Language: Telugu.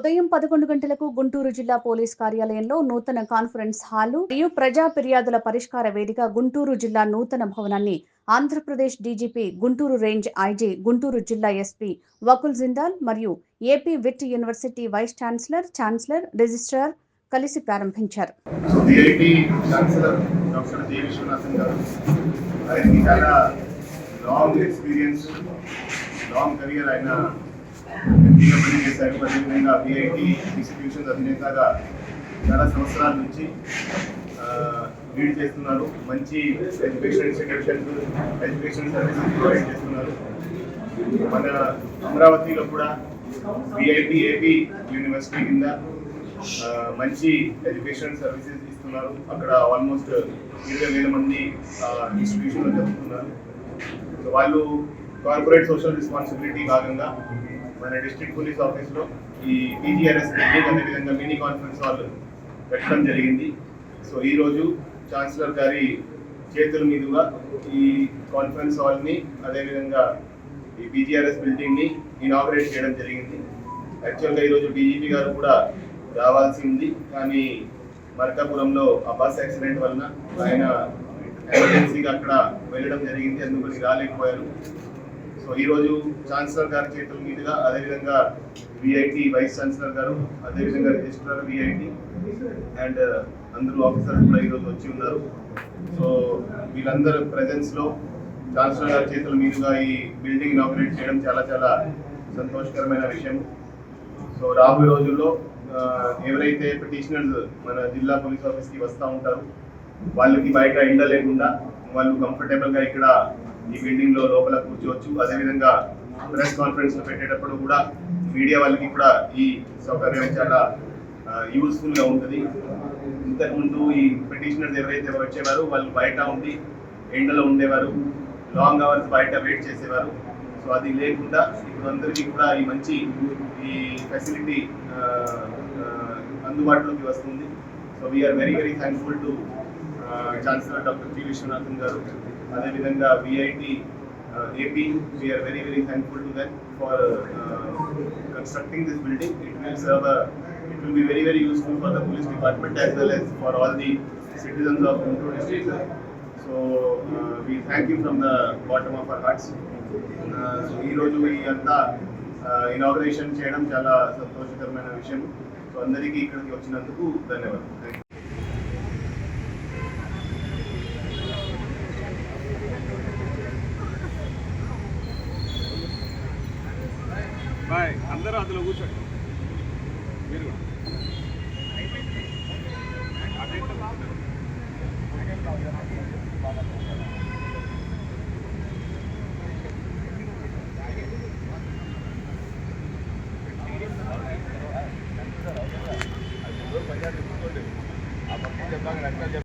ఉదయం 11 గంటలకు గుంటూరు జిల్లా పోలీస్ కార్యాలయంలో నూతన కాన్ఫరెన్స్ హాలు మరియు ప్రజా ఫిర్యాదుల పరిష్కార వేదిక గుంటూరు జిల్లా నూతన భవనాన్ని Andhra Pradesh DGP, Guntur range IG, Guntur జిల్లా ఎస్పీ వకుల్ జిందాల్ మరియు AP VIT university vice chancellor, registrar కలిసి ప్రారంభించారు. ఎంపీగా పనిచేశారు. అదేవిధంగా విఐటి ఇన్స్టిట్యూషన్స్ అధినేతగా చాలా సంవత్సరాల నుంచి లీడ్ చేస్తున్నారు. మంచి education institutions, education services provide చేస్తున్నారు. మన అమరావతిలో కూడా విఐటి ఏపీ యూనివర్సిటీ కింద మంచి ఎడ్యుకేషన్ సర్వీసెస్ ఇస్తున్నారు. అక్కడ ఆల్మోస్ట్ 20,000 మంది ఇన్స్టిట్యూషన్లో చదువుతున్నారు. సో వాళ్ళు కార్పొరేట్ సోషల్ రెస్పాన్సిబిలిటీ భాగంగా మన డిస్ట్రిక్ట్ పోలీస్ ఆఫీస్లో ఈ పీజీఆర్ఎస్ బిల్డింగ్ అదేవిధంగా మినీ కాన్ఫరెన్స్ హాల్ పెట్టడం జరిగింది. సో ఈరోజు ఛాన్సలర్ గారి చేతుల మీదుగా ఈ కాన్ఫరెన్స్ హాల్ని అదేవిధంగా ఈ పీజీఆర్ఎస్ బిల్డింగ్ని ఇనాగరేట్ చేయడం జరిగింది. యాక్చువల్గా ఈరోజు డీజీపీ గారు కూడా రావాల్సి ఉంది, కానీ మర్కాపురంలో ఆ బస్ యాక్సిడెంట్ వలన ఆయన ఎమర్జెన్సీగా అక్కడ వెళ్ళడం జరిగింది, అందుకని రాలేకపోయారు. సో ఈరోజు ఛాన్సలర్ గారి చేతుల మీదుగా అదేవిధంగా విఐటి వైస్ ఛాన్సలర్ గారు అదేవిధంగా రిజిస్ట్రార్ విఐటి అండ్ అందరూ ఆఫీసర్స్ కూడా ఈరోజు వచ్చి ఉన్నారు. సో వీళ్ళందరూ ప్రెజెన్స్లో ఛాన్సలర్ గారి చేతుల మీదుగా ఈ బిల్డింగ్ ఇనాగరేట్ చేయడం చాలా చాలా సంతోషకరమైన విషయం. సో రాబోయే రోజుల్లో ఎవరైతే పిటిషనర్స్ మన జిల్లా పోలీస్ ఆఫీస్కి వస్తూ ఉంటారో వాళ్ళకి బయట ఎండ లేకుండా వాళ్ళు కంఫర్టబుల్గా ఇక్కడ ఈ బిల్డింగ్ లో లోపల కూర్చోవచ్చు. అదేవిధంగా ప్రెస్ కాన్ఫరెన్స్ పెట్టేటప్పుడు కూడా మీడియా వాళ్ళకి కూడా ఈ సౌకర్యం చాలా యూస్ఫుల్ గా ఉంటుంది. ఇంతకుముందు ఈ పిటిషనర్స్ ఎవరైతే వచ్చేవారు వాళ్ళు బయట ఉండి ఎండలో ఉండేవారు, లాంగ్ అవర్స్ బయట వెయిట్ చేసేవారు. సో అది లేకుండా ఇప్పుడు అందరికీ కూడా ఈ మంచి ఈ ఫెసిలిటీ అందుబాటులోకి వస్తుంది. So we are very very thankful to chancellor doctor G Viswanathan garu, అదేవిధంగా VIT AP. We are very very thankful to them for constructing this building. It will be very very useful for the police department as well as for all the citizens of Guntur district. So we thank you from the bottom of our hearts. ఈ రోజు ఈ అంతా ఇనాగరేషన్ చేయడం చాలా సంతోషకరమైన విషయం. సో అందరికీ ఇక్కడికి వచ్చినందుకు ధన్యవాదాలు. బాయ్ అందరూ అందులో కూర్చోండి. మీరు చెప్పాను